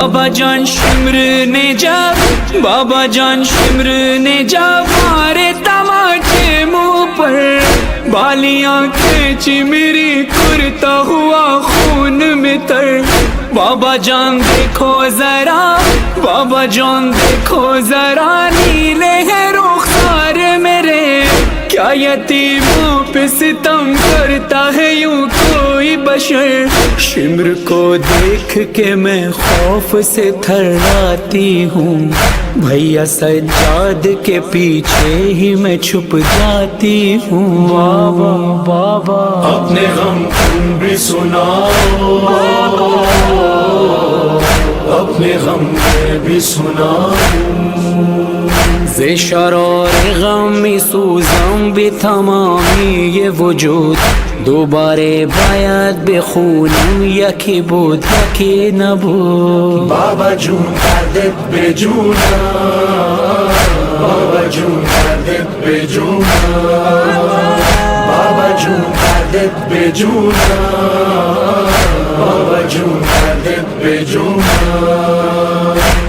بابا جان شمر نے جب بابا جان شمر نے جب مارے تماچے منہ پر، بالیاں کھینچی میری کرتا ہوا خون میں تر۔ بابا جان دیکھو ذرا، بابا جان دیکھو ذرا، نیلے ہیں رخسار میرے، کیا یتیموں پہ ستم کرتا ہے یوں کوئی بشر۔ شمر کو دیکھ کے میں خوف سے تھراتی ہوں، بھیا سجاد کے پیچھے ہی میں چھپ جاتی ہوں۔ بابا بابا اپنے غم تم بھی سناؤ، اپنے غم میں بھی سناؤ۔ ز شرار غمی سوزم بھی تمامی یہ وجود، دوبارے باید بخونم یکی بود یکی نبود۔ بابا جون دردت به جونم، بابا جون دردت به جونم، بابا جون دردت به جونم، بابا جون دردت به جونم۔